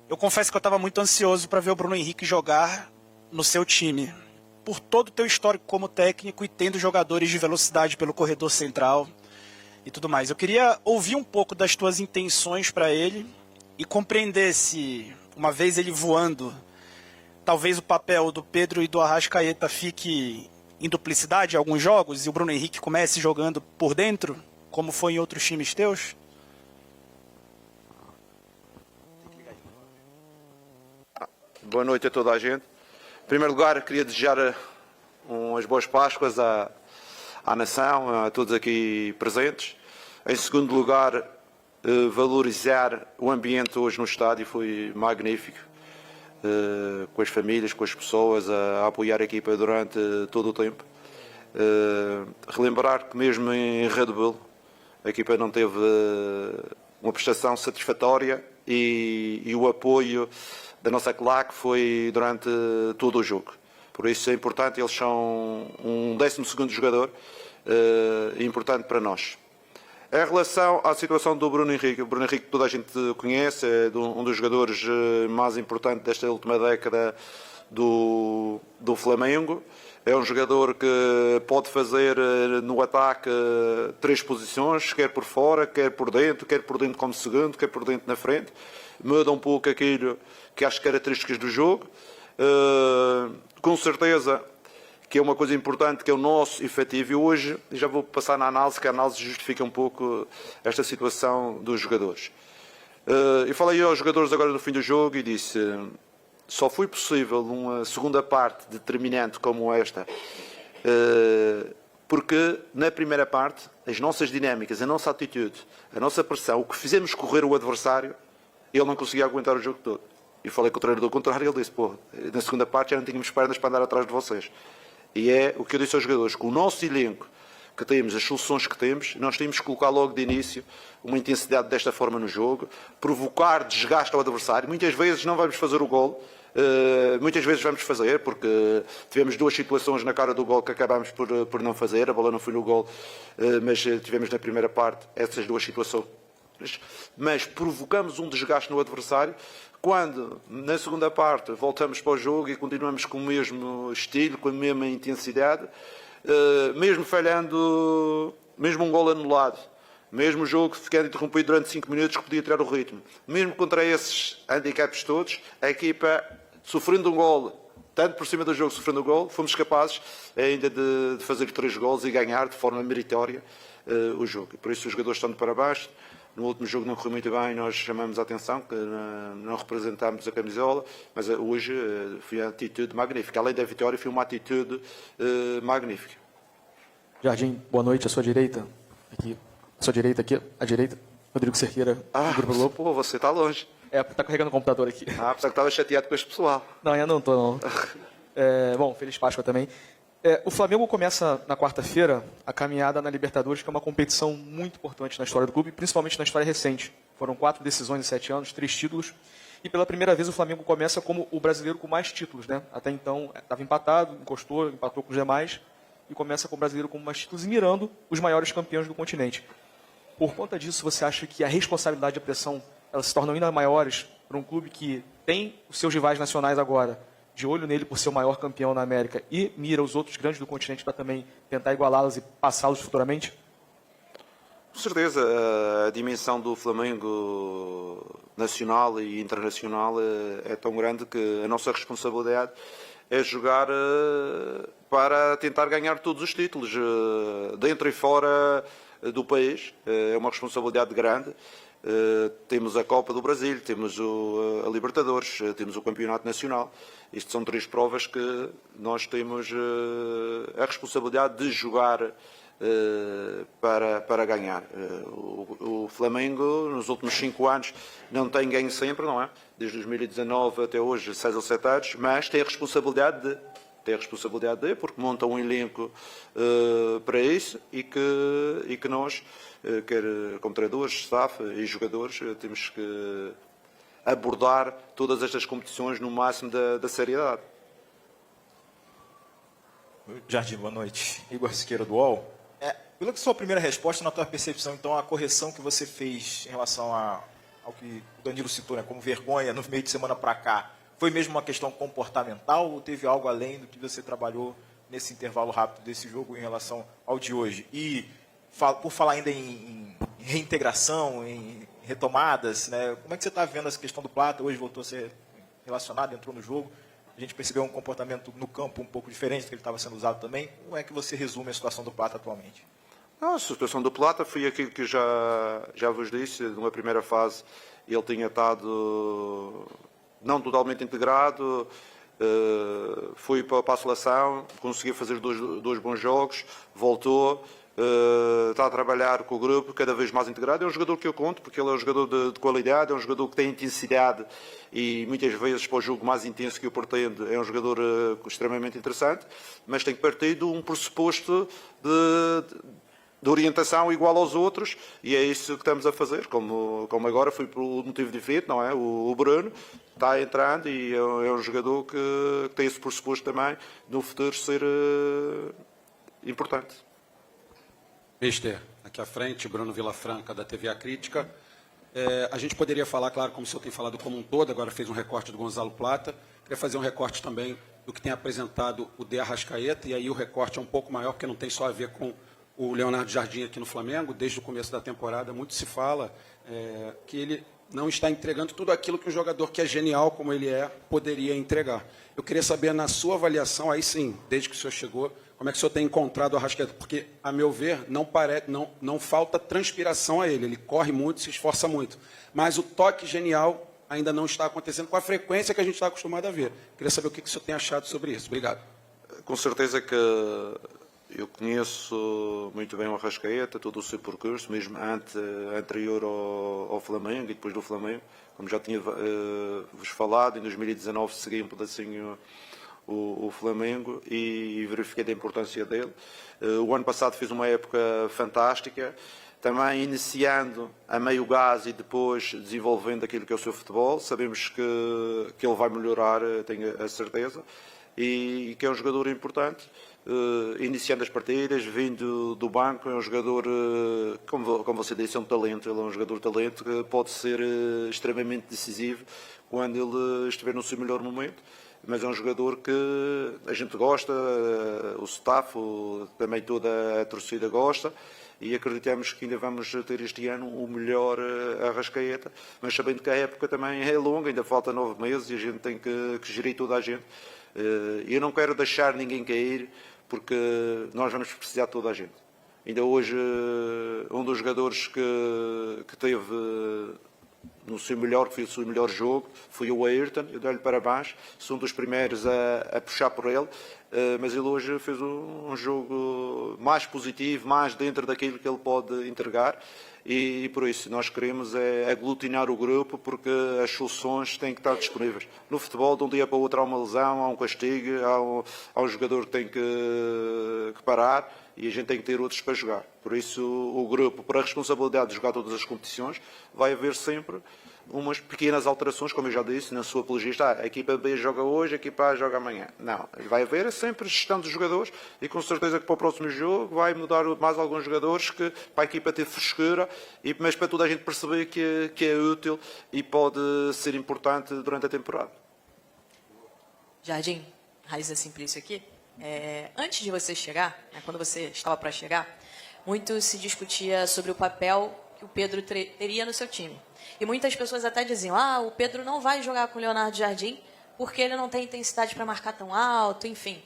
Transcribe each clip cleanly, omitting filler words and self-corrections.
Eu confesso que eu estava muito ansioso para ver o Bruno Henrique jogar no seu time. Por todo o teu histórico como técnico e tendo jogadores de velocidade pelo corredor central e tudo mais. Eu queria ouvir um pouco das tuas intenções para ele e compreender se, uma vez ele voando, talvez o papel do Pedro e do Arrascaeta fique em duplicidade em alguns jogos e o Bruno Henrique comece jogando por dentro, como foi em outros times teus? Boa noite a toda a gente. Em primeiro lugar, queria desejar umas boas Páscoas à nação, a todos aqui presentes. Em segundo lugar, valorizar o ambiente hoje no estádio, foi magnífico, com as famílias, com as pessoas, a apoiar a equipa durante todo o tempo. Relembrar que mesmo em Red Bull, a equipa não teve uma prestação satisfatória e o apoio da nossa claque foi durante todo o jogo. Por isso é importante, eles são um 12º jogador, importante para nós. Em relação à situação do Bruno Henrique, o Bruno Henrique toda a gente conhece, é um dos jogadores mais importantes desta última década do Flamengo. É um jogador que pode fazer no ataque 3 posições, quer por fora, quer por dentro como segundo, quer por dentro na frente. Muda um pouco aquilo que as características do jogo. Com certeza que é uma coisa importante, que é o nosso efetivo. E hoje, já vou passar na análise, que a análise justifica um pouco esta situação dos jogadores. Eu falei aos jogadores agora no fim do jogo e disse: só foi possível uma segunda parte determinante como esta, porque na primeira parte as nossas dinâmicas, a nossa atitude, a nossa pressão, o que fizemos correr o adversário, ele não conseguia aguentar o jogo todo. E falei com o treinador contrário e ele disse: pô, na segunda parte já não tínhamos pernas para andar atrás de vocês. E é o que eu disse aos jogadores: com o nosso elenco que temos, as soluções que temos, nós temos que colocar logo de início uma intensidade desta forma no jogo, provocar desgaste ao adversário. Muitas vezes não vamos fazer o gol, muitas vezes vamos fazer, porque tivemos 2 situações na cara do gol que acabámos por não fazer, a bola não foi no gol, mas tivemos na primeira parte essas 2 situações. Mas provocamos um desgaste no adversário. Quando, na segunda parte, voltamos para o jogo e continuamos com o mesmo estilo, com a mesma intensidade, mesmo falhando, mesmo um gol anulado, mesmo o jogo ficando interrompido durante 5 minutos, que podia tirar o ritmo, mesmo contra esses handicaps todos, a equipa, sofrendo um gol, tanto por cima do jogo, sofrendo um gol, fomos capazes ainda de fazer 3 golos e ganhar de forma meritória o jogo. E por isso os jogadores estão de parabéns. No último jogo não correu muito bem, nós chamamos a atenção, que não representámos a camisola, mas hoje foi uma atitude magnífica. Além da vitória, foi uma atitude magnífica. Jardim, boa noite. À sua direita, aqui. À sua direita, aqui, à direita. Rodrigo Cerqueira, do Grupo Globo. Pô, você está longe. Está carregando o computador aqui. Apesar que estava chateado com este pessoal. Não, ainda não estou, não. Bom, feliz Páscoa também. O Flamengo começa na quarta-feira a caminhada na Libertadores, que é uma competição muito importante na história do clube, principalmente na história recente. Foram 4 decisões em 7 anos, 3 títulos. E pela primeira vez o Flamengo começa como o brasileiro com mais títulos, né? Até então estava empatado, empatou com os demais, e começa com o brasileiro com mais títulos e mirando os maiores campeões do continente. Por conta disso, você acha que a responsabilidade e a pressão elas se tornam ainda maiores para um clube que tem os seus rivais nacionais agora, de olho nele por ser o maior campeão na América, e mira os outros grandes do continente para também tentar igualá-los e passá-los futuramente? Com certeza, a dimensão do Flamengo nacional e internacional é tão grande que a nossa responsabilidade é jogar para tentar ganhar todos os títulos, dentro e fora do país. É uma responsabilidade grande. Temos a Copa do Brasil, temos a Libertadores, temos o Campeonato Nacional. Isto são 3 provas que nós temos a responsabilidade de jogar para ganhar. O Flamengo, nos últimos 5 anos, não tem ganho sempre, não é? Desde 2019 até hoje, 6 ou 7 anos, mas tem a responsabilidade de, porque monta um elenco para isso e que nós, quer como treinadores, staff e jogadores, temos que abordar todas estas competições no máximo da seriedade. Jardim, boa noite. Igor Siqueira do UOL. Pela sua primeira resposta, na tua percepção, então, a correção que você fez em relação ao que o Danilo citou, né, como vergonha no meio de semana para cá, foi mesmo uma questão comportamental ou teve algo além do que você trabalhou nesse intervalo rápido desse jogo em relação ao de hoje? E por falar ainda em reintegração, em retomadas, né, como é que você está vendo essa questão do Plata? Hoje voltou a ser relacionado, entrou no jogo. A gente percebeu um comportamento no campo um pouco diferente do que ele estava sendo usado também. Como é que você resume a situação do Plata atualmente? A situação do Plata foi aquilo que já vos disse. Numa primeira fase ele tinha estado não totalmente integrado, foi para a seleção, conseguiu fazer dois bons jogos, voltou, está a trabalhar com o grupo cada vez mais integrado. É um jogador que eu conto, porque ele é um jogador de qualidade, é um jogador que tem intensidade e muitas vezes para o jogo mais intenso que eu pretendo é um jogador extremamente interessante, mas tem que partir de um pressuposto de orientação igual aos outros, e é isso que estamos a fazer, como agora foi por motivo diferente, não é? O Bruno está entrando e é um jogador que tem esse pressuposto também no futuro ser importante. Mister, aqui à frente, Bruno Vilafranca, da TV A Crítica. A gente poderia falar, claro, como o senhor tem falado como um todo, agora fez um recorte do Gonzalo Plata, queria fazer um recorte também do que tem apresentado o De Arrascaeta, e aí o recorte é um pouco maior, porque não tem só a ver com o Leonardo Jardim aqui no Flamengo. Desde o começo da temporada, muito se fala que ele não está entregando tudo aquilo que um jogador que é genial, como ele é, poderia entregar. Eu queria saber, na sua avaliação, aí sim, desde que o senhor chegou, como é que o senhor tem encontrado o Arrascaeta? Porque, a meu ver, não falta transpiração a ele. Ele corre muito, se esforça muito. Mas o toque genial ainda não está acontecendo com a frequência que a gente está acostumado a ver. Queria saber o que o senhor tem achado sobre isso. Obrigado. Com certeza que eu conheço muito bem o Arrascaeta, todo o seu percurso, mesmo anterior ao Flamengo e depois do Flamengo. Como já tinha vos falado, em 2019 segui um pedacinho o Flamengo e verifiquei a importância dele. O ano passado fez uma época fantástica, também iniciando a meio gás e depois desenvolvendo aquilo que é o seu futebol. Sabemos que ele vai melhorar, tenho a certeza, e que é um jogador importante. Iniciando as partidas, vindo do banco, é um jogador, como você disse, é um talento. Ele é um jogador de talento que pode ser extremamente decisivo quando ele estiver no seu melhor momento. Mas é um jogador que a gente gosta, o staff, também toda a torcida gosta, e acreditamos que ainda vamos ter este ano o melhor Arrascaeta, mas sabendo que a época também é longa, ainda falta 9 meses e a gente tem que gerir toda a gente. Eu não quero deixar ninguém cair, porque nós vamos precisar de toda a gente. Ainda hoje, um dos jogadores que teve no seu melhor, que fez o seu melhor jogo, foi o Ayrton. Eu dou-lhe parabéns, sou um dos primeiros a puxar por ele, mas ele hoje fez um jogo mais positivo, mais dentro daquilo que ele pode entregar, e por isso nós queremos aglutinar o grupo, porque as soluções têm que estar disponíveis. No futebol, de um dia para o outro há uma lesão, há um castigo, há um jogador que tem que parar, e a gente tem que ter outros para jogar. Por isso, o grupo, por a responsabilidade de jogar todas as competições, vai haver sempre umas pequenas alterações, como eu já disse, na sua apologista. A equipa B joga hoje, a equipa A joga amanhã. Não, vai haver sempre gestão dos jogadores, e com certeza que para o próximo jogo vai mudar mais alguns jogadores para a equipa ter frescura, mas para toda a gente perceber que é útil e pode ser importante durante a temporada. Jardim, Raíssa Simplício aqui. Antes de você chegar, quando você estava para chegar, muito se discutia sobre o papel que o Pedro teria no seu time. E muitas pessoas até diziam, o Pedro não vai jogar com o Leonardo Jardim porque ele não tem intensidade para marcar tão alto, enfim.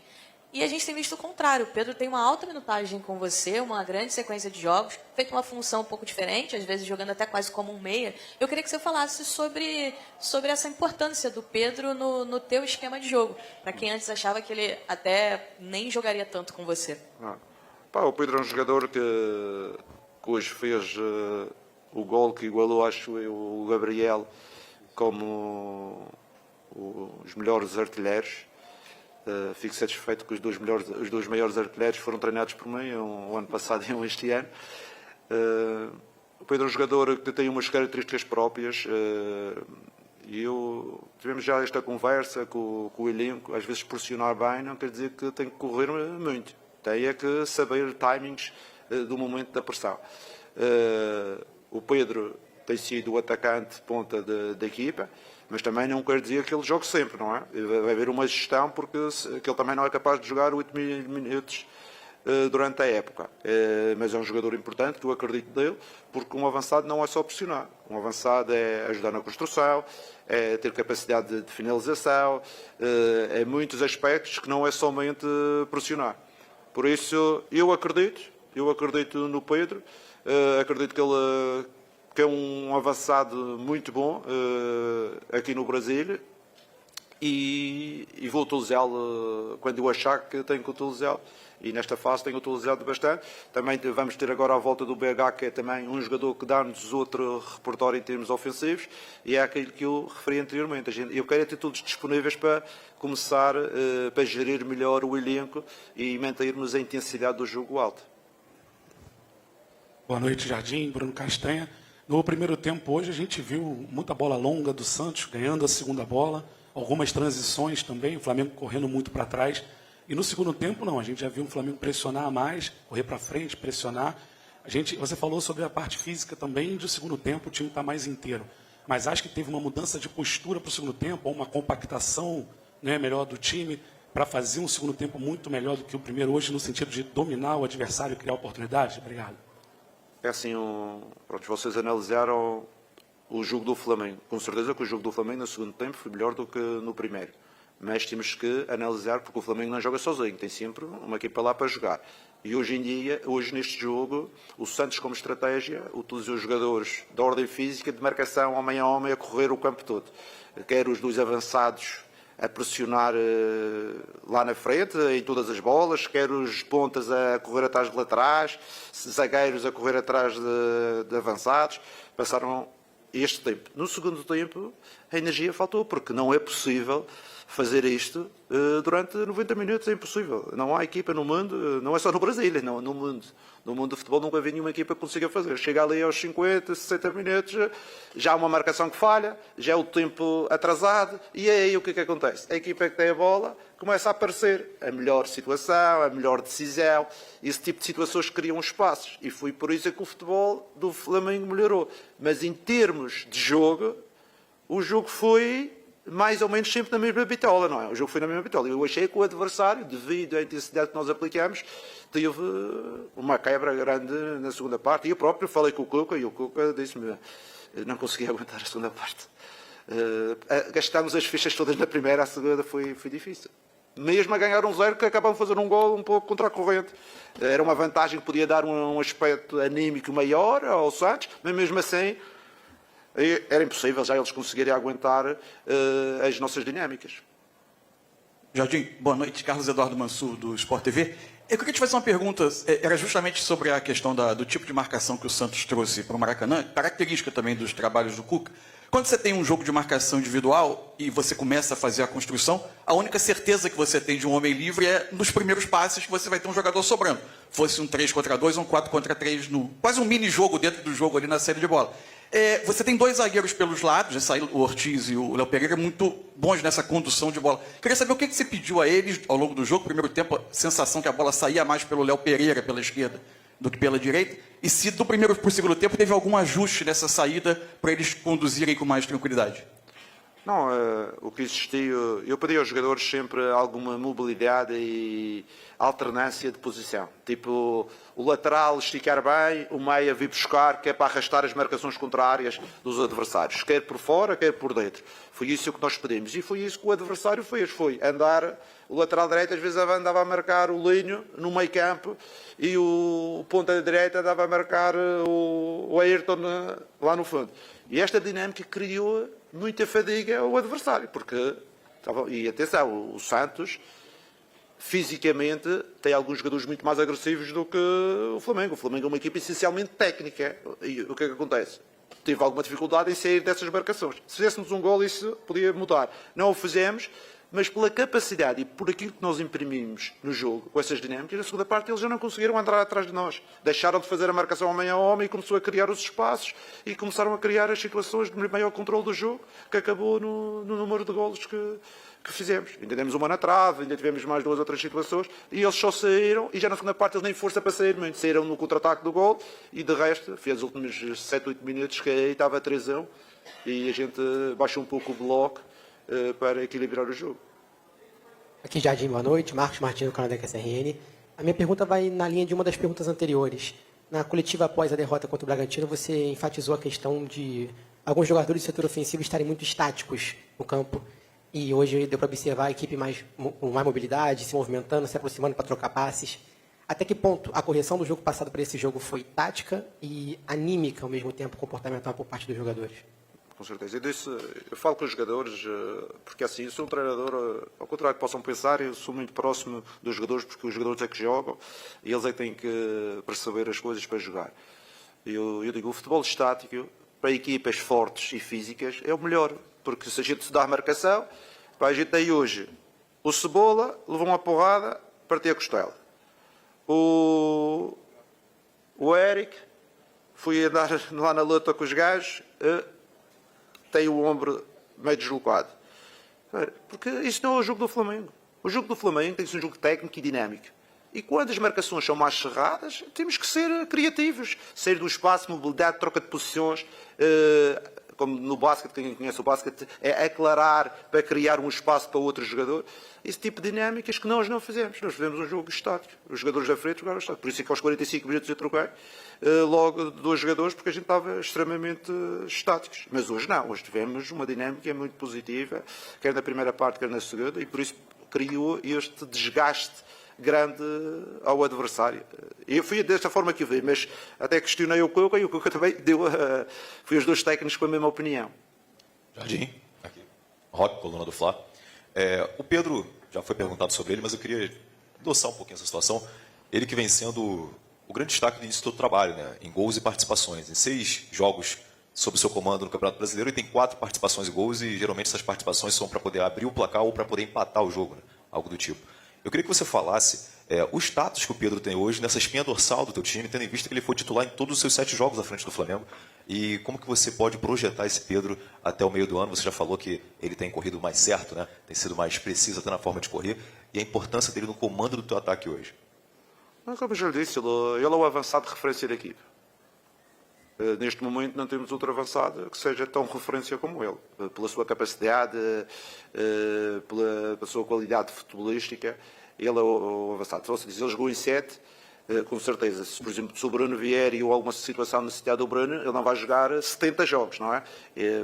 E a gente tem visto o contrário. O Pedro tem uma alta minutagem com você, uma grande sequência de jogos, feito uma função um pouco diferente, às vezes jogando até quase como um meia. Eu queria que você falasse sobre essa importância do Pedro no teu esquema de jogo, para quem antes achava que ele até nem jogaria tanto com você. O Pedro é um jogador que hoje fez o gol que igualou, acho eu, o Gabriel como os melhores artilheiros. Fico satisfeito que os dois maiores artilheiros foram treinados por mim, um ano passado e este ano. O Pedro é um jogador que tem umas características próprias, e tivemos já esta conversa com o elenco. Às vezes pressionar bem não quer dizer que tem que correr muito, tem que saber timings do momento da pressão. O Pedro tem sido o atacante ponta da equipa, mas também não quer dizer que ele jogue sempre, não é? Vai haver uma gestão porque que ele também não é capaz de jogar 8 minutos durante a época. Mas é um jogador importante, que eu acredito dele, porque um avançado não é só pressionar. Um avançado é ajudar na construção, é ter capacidade de finalização, é muitos aspectos que não é somente pressionar. Por isso, eu acredito no Pedro, acredito que é um avançado muito bom aqui no Brasil e vou utilizá-lo quando eu achar que tenho que utilizá-lo. E nesta fase tenho utilizado bastante. Também vamos ter agora a volta do BH, que é também um jogador que dá-nos outro repertório em termos ofensivos, e é aquilo que eu referi anteriormente. Eu quero ter todos disponíveis para começar, para gerir melhor o elenco e mantermos a intensidade do jogo alto. Boa noite, Jardim, Bruno Castanha. No primeiro tempo hoje a gente viu muita bola longa do Santos, ganhando a segunda bola, algumas transições também, o Flamengo correndo muito para trás. E no segundo tempo, não, a gente já viu o Flamengo pressionar mais, correr para frente, pressionar. Você falou sobre a parte física também, do segundo tempo o time está mais inteiro. Mas acho que teve uma mudança de postura para o segundo tempo, ou uma compactação, né, melhor do time, para fazer um segundo tempo muito melhor do que o primeiro hoje, no sentido de dominar o adversário e criar oportunidades? Obrigado. É assim, pronto, vocês analisaram o jogo do Flamengo. Com certeza que o jogo do Flamengo no segundo tempo foi melhor do que no primeiro. Mas temos que analisar, porque o Flamengo não joga sozinho, tem sempre uma equipa lá para jogar. E hoje em dia, neste jogo, o Santos como estratégia utilizou os jogadores da ordem física de marcação homem a homem a correr o campo todo. Quer os dois avançados a pressionar lá na frente, em todas as bolas, quer os pontas a correr atrás de laterais, zagueiros a correr atrás de avançados. Passaram este tempo. No segundo tempo, a energia faltou, porque não é possível fazer isto durante 90 minutos, é impossível. Não há equipa no mundo, não é só no Brasil, não, no mundo. No mundo do futebol nunca vi nenhuma equipa que consiga fazer. Chega ali aos 50, 60 minutos, já há uma marcação que falha, já é o tempo atrasado, e é aí o que é que acontece? A equipa que tem a bola começa a aparecer a melhor situação, a melhor decisão, esse tipo de situações criam espaços. E foi por isso que o futebol do Flamengo melhorou. Mas em termos de jogo, o jogo foi mais ou menos sempre na mesma bitola, não é? O jogo foi na mesma bitola. Eu achei que o adversário, devido à intensidade que nós aplicamos, teve uma quebra grande na segunda parte. E eu próprio falei com o Cuca, e o Cuca disse-me não conseguia aguentar a segunda parte. Gastámos as fichas todas na primeira, a segunda foi difícil. Mesmo a ganhar 1-0, que acabamos de fazer um gol um pouco contra a corrente. Era uma vantagem que podia dar um aspecto anímico maior ao Santos, mas mesmo assim era impossível já eles conseguirem aguentar as nossas dinâmicas. Jardim, boa noite. Carlos Eduardo Mansur, do Sport TV. Eu queria te fazer uma pergunta, era justamente sobre a questão do tipo de marcação que o Santos trouxe para o Maracanã, característica também dos trabalhos do Cuca. Quando você tem um jogo de marcação individual e você começa a fazer a construção, a única certeza que você tem de um homem livre é nos primeiros passes que você vai ter um jogador sobrando. Fosse um 3 contra 2 ou um 4 contra 3, quase um mini-jogo dentro do jogo ali na série de bola. Você tem dois zagueiros pelos lados, o Ortiz e o Léo Pereira, muito bons nessa condução de bola. Queria saber o que você pediu a eles ao longo do jogo. Primeiro tempo, a sensação que a bola saía mais pelo Léo Pereira, pela esquerda, do que pela direita. E se do primeiro para o segundo tempo teve algum ajuste nessa saída para eles conduzirem com mais tranquilidade? Não, o que existiu, eu pedi aos jogadores sempre alguma mobilidade e alternância de posição. Tipo, o lateral esticar bem, o meia vir buscar, que é para arrastar as marcações contrárias dos adversários, quer por fora, quer por dentro. Foi isso que nós pedimos e foi isso que o adversário fez, foi andar, o lateral direito às vezes andava a marcar o Linho no meio campo e o ponta direita andava a marcar o Ayrton lá no fundo. E esta dinâmica criou muita fadiga ao adversário, porque, e atenção, o Santos fisicamente tem alguns jogadores muito mais agressivos do que o Flamengo. O Flamengo é uma equipa essencialmente técnica. E o que é que acontece? Tive alguma dificuldade em sair dessas marcações. Se fizéssemos um gol, isso podia mudar. Não o fizemos, mas pela capacidade e por aquilo que nós imprimimos no jogo, com essas dinâmicas, na segunda parte eles já não conseguiram entrar atrás de nós. Deixaram de fazer a marcação homem a homem e começou a criar os espaços e começaram a criar as situações de maior controle do jogo, que acabou no número de golos que fizemos. Ainda demos uma na trave, ainda tivemos mais 2 ou 3 situações e eles só saíram, e já na segunda parte eles nem força para sair, mas saíram no contra-ataque do gol e de resto, fez os últimos 7, 8 minutos que aí estava 3-1 e a gente baixou um pouco o bloco para equilibrar o jogo. Aqui, Jardim, boa noite. Marcos Martins, do canal da QSRN. A minha pergunta vai na linha de uma das perguntas anteriores. Na coletiva após a derrota contra o Bragantino, você enfatizou a questão de alguns jogadores do setor ofensivo estarem muito estáticos no campo. E hoje deu para observar a equipe com mais mobilidade, se movimentando, se aproximando para trocar passes. Até que ponto a correção do jogo passado para esse jogo foi tática e anímica, ao mesmo tempo, comportamental por parte dos jogadores? Com certeza. Eu falo com os jogadores, porque assim, eu sou um treinador, ao contrário que possam pensar, eu sou muito próximo dos jogadores, porque os jogadores é que jogam e eles é que têm que perceber as coisas para jogar. Eu digo, o futebol estático, para equipas fortes e físicas, é o melhor, porque se a gente se dá a marcação, a gente tem hoje o Cebola, levou uma porrada, partiu a costela. O Eric, fui andar lá na luta com os gajos, tem o ombro meio deslocado. Porque isso não é o jogo do Flamengo. O jogo do Flamengo tem que ser um jogo técnico e dinâmico. E quando as marcações são mais cerradas, temos que ser criativos. Sair do espaço, mobilidade, troca de posições. Como no basquete, quem conhece o basquete, é aclarar para criar um espaço para outro jogador. Esse tipo de dinâmicas que nós não fazemos. Nós fazemos um jogo estático. Os jogadores da frente jogaram estático. Por isso é que aos 45 minutos eu troquei logo 2 jogadores, porque a gente estava extremamente estáticos. Mas hoje não. Hoje tivemos uma dinâmica muito positiva, quer na primeira parte, quer na segunda, e por isso criou este desgaste grande ao adversário. Eu fui desta forma que eu vi, mas até questionei o Cuca e o Cuca também foi os 2 técnicos com a mesma opinião. Jardim, aqui. Roque, coluna do Fla. O Pedro, já foi perguntado sobre ele, mas eu queria endossar um pouquinho essa situação. Ele que vem sendo o grande destaque do início do trabalho, né, em gols e participações. Em 6 jogos sob o seu comando no Campeonato Brasileiro, ele tem 4 participações e gols, e geralmente essas participações são para poder abrir o placar ou para poder empatar o jogo, né, algo do tipo. Eu queria que você falasse o status que o Pedro tem hoje nessa espinha dorsal do teu time, tendo em vista que ele foi titular em todos os seus 7 jogos à frente do Flamengo, e como que você pode projetar esse Pedro até o meio do ano. Você já falou que ele tem corrido mais certo, né? Tem sido mais preciso até na forma de correr, e a importância dele no comando do teu ataque hoje. Como eu já disse, ele é o avançado de referência da equipe. Neste momento não temos outro avançado que seja tão referência como ele, pela sua capacidade, pela sua qualidade futebolística. Ele é o avançado. Se você diz, ele jogou em 7, com certeza. Se, por exemplo, se o Bruno vier e ou alguma situação necessitar do Bruno, ele não vai jogar 70 jogos, não é?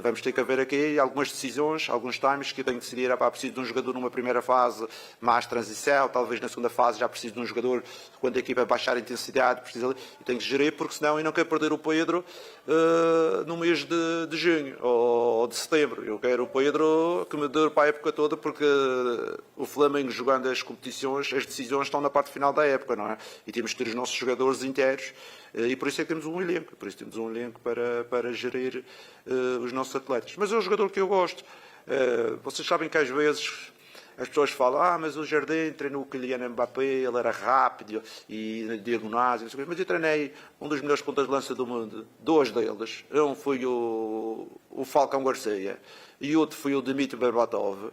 Vamos ter que haver aqui algumas decisões, alguns times que eu tenho que decidir. Preciso de um jogador numa primeira fase, mais transição, talvez na segunda fase já preciso de um jogador quando a equipa baixar a intensidade, precisa, eu tenho que gerir, porque senão eu não quero perder o Pedro no mês de junho ou de setembro. Eu quero o Pedro que me dure para a época toda, porque o Flamengo, jogando as competições, as decisões estão na parte final da época, não é? E temos que ter os nossos jogadores inteiros, e por isso é que temos um elenco, para gerir os nossos atletas. Mas é um jogador que eu gosto. Vocês sabem que às vezes as pessoas falam, mas o Jardim treinou o Kylian Mbappé, ele era rápido e diagonais, mas eu treinei um dos melhores pontas de lança do mundo, 2 deles. Um foi o Falcão Garcia e outro foi o Dmitry Berbatov.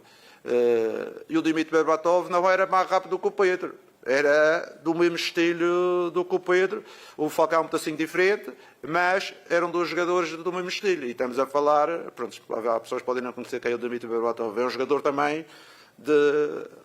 E o Dmitry Berbatov não era mais rápido que o Pedro. Era do mesmo estilo do que o Pedro, o Falcão um pouquinho diferente, mas eram 2 jogadores do mesmo estilo. E estamos a falar, pronto, as pessoas podem não conhecer quem é o Dmitry Berbatov, é um jogador também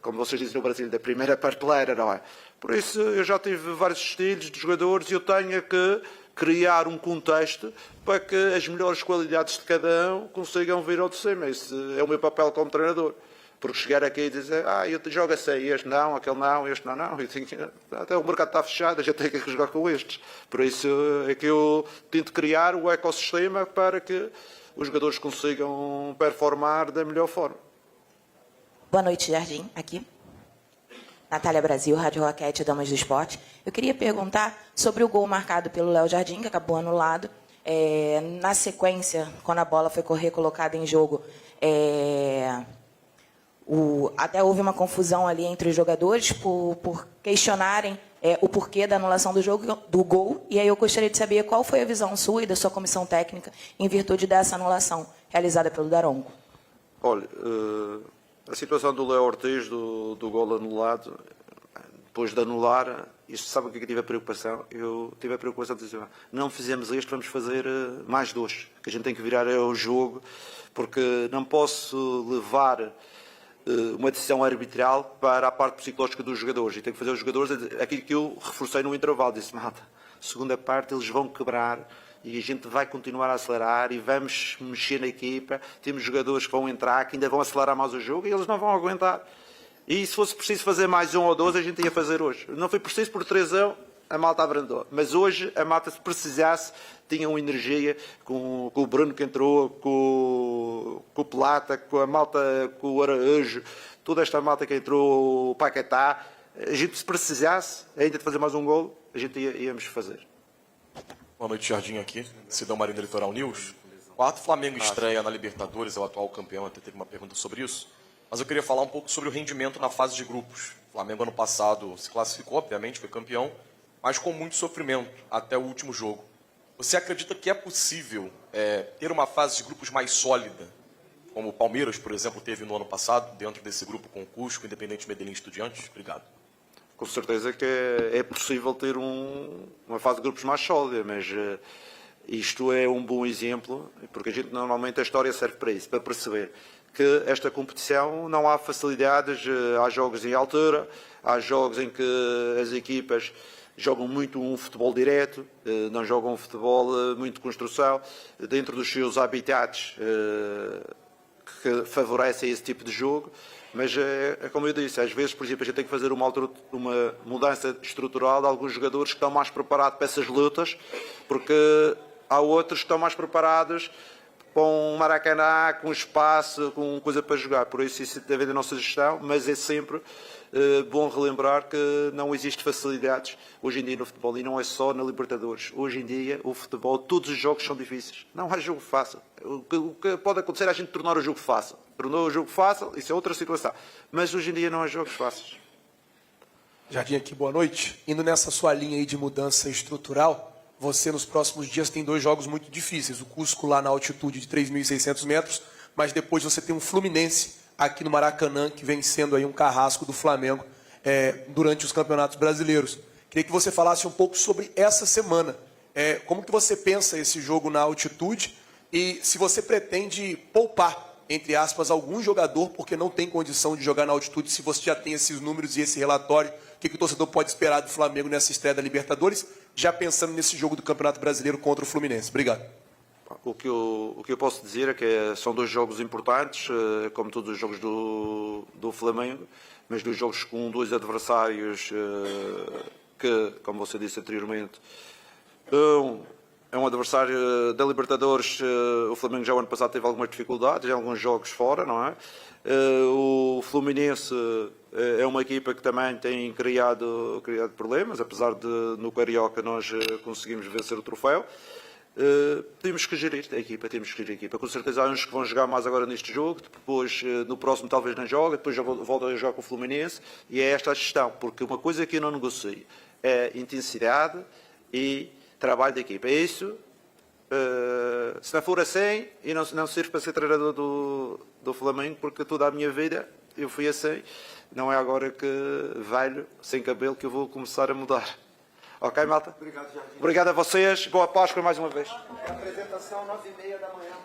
como vocês dizem no Brasil, da primeira prateleira, não é? Por isso eu já tive vários estilos de jogadores e eu tenho que criar um contexto para que as melhores qualidades de cada um consigam vir ao de cima. Esse é o meu papel como treinador. Porque chegar aqui e dizer, eu jogo assim, este não, aquele não, este não. Eu tenho, até o mercado está fechado, a gente tem que jogar com estes. Por isso é que eu tento criar o ecossistema para que os jogadores consigam performar da melhor forma. Boa noite, Jardim, aqui. Natália Brasil, Rádio Roquete, Damas do Esporte. Eu queria perguntar sobre o gol marcado pelo Léo Jardim, que acabou anulado. Na sequência, quando a bola foi correr colocada em jogo, Até houve uma confusão ali entre os jogadores por questionarem o porquê da anulação do gol. E aí eu gostaria de saber qual foi a visão sua e da sua comissão técnica em virtude dessa anulação realizada pelo Daronco. Olha, a situação do Léo Ortiz, do gol anulado, depois de anular, isto sabe o que eu tive a preocupação? Eu tive a preocupação de dizer, não fizemos este, vamos fazer mais 2, que a gente tem que virar o jogo, porque não posso levar uma decisão arbitral para a parte psicológica dos jogadores, e tenho que fazer os jogadores aquilo que eu reforcei no intervalo, disse, malta, segunda parte eles vão quebrar, e a gente vai continuar a acelerar e vamos mexer na equipa, temos jogadores que vão entrar, que ainda vão acelerar mais o jogo, e eles não vão aguentar. E se fosse preciso fazer mais 1 ou 2, a gente ia fazer hoje. Não foi preciso por 3-1, a malta abrandou. Mas hoje, a malta, se precisasse, tinha uma energia com o Bruno que entrou, com o Plata, com a malta, com o Araújo, toda esta malta que entrou, o Paquetá. A gente, se precisasse ainda de fazer mais um golo, a gente íamos fazer. Boa noite, Jardim, aqui. Cidão Marina Litoral News. Quarto Flamengo estreia na Libertadores, é o atual campeão, até teve uma pergunta sobre isso. Mas eu queria falar um pouco sobre o rendimento na fase de grupos. O Flamengo, ano passado, se classificou, obviamente, foi campeão, mas com muito sofrimento até o último jogo. Você acredita que é possível ter uma fase de grupos mais sólida, como o Palmeiras, por exemplo, teve no ano passado, dentro desse grupo com o Cusco, Independente Medellín e Estudiantes? Obrigado. Com certeza que é possível ter uma fase de grupos mais sólida, mas isto é um bom exemplo, porque a gente normalmente a história serve para isso, para perceber que esta competição não há facilidades, há jogos em altura, há jogos em que as equipas jogam muito um futebol direto, não jogam um futebol muito de construção, dentro dos seus habitats que favorecem esse tipo de jogo, mas é como eu disse, às vezes, por exemplo, a gente tem que fazer uma mudança estrutural de alguns jogadores que estão mais preparados para essas lutas, porque há outros que estão mais preparados com um Maracanã, com espaço, com coisa para jogar. Por isso deve haver a nossa gestão, mas é sempre bom relembrar que não existe facilidades hoje em dia no futebol, e não é só na Libertadores. Hoje em dia, o futebol, todos os jogos são difíceis. Não há jogo fácil. O que pode acontecer é a gente tornar o jogo fácil. Tornou o jogo fácil, isso é outra situação. Mas hoje em dia não há jogos fáceis. Jardim aqui, boa noite. Indo nessa sua linha aí de mudança estrutural, você nos próximos dias tem 2 jogos muito difíceis. O Cusco lá na altitude de 3.600 metros, mas depois você tem um Fluminense aqui no Maracanã, que vem sendo aí um carrasco do Flamengo durante os campeonatos brasileiros. Queria que você falasse um pouco sobre essa semana. Como que você pensa esse jogo na altitude e se você pretende poupar, entre aspas, algum jogador porque não tem condição de jogar na altitude, se você já tem esses números e esse relatório, o que o torcedor pode esperar do Flamengo nessa estreia da Libertadores, já pensando nesse jogo do Campeonato Brasileiro contra o Fluminense. Obrigado. O que eu posso dizer é que são 2 jogos importantes, como todos os jogos do Flamengo, mas 2 jogos com 2 adversários que, como você disse anteriormente, é um adversário da Libertadores. O Flamengo já o ano passado teve algumas dificuldades em alguns jogos fora, não é? O Fluminense é uma equipa que também tem criado problemas, apesar de no Carioca nós conseguimos vencer o troféu. Temos que gerir a equipa, Com certeza há uns que vão jogar mais agora neste jogo, depois no próximo talvez não joga, depois volta a jogar com o Fluminense, e é esta a gestão, porque uma coisa que eu não negocio é intensidade e trabalho da equipa. É isso. Se não for assim, eu não sirvo para ser treinador do Flamengo, porque toda a minha vida eu fui assim. Não é agora que velho, sem cabelo, que eu vou começar a mudar. Ok, malta? Obrigado, Jardim. Obrigado a vocês. Boa Páscoa mais uma vez. A apresentação 9h30 da manhã.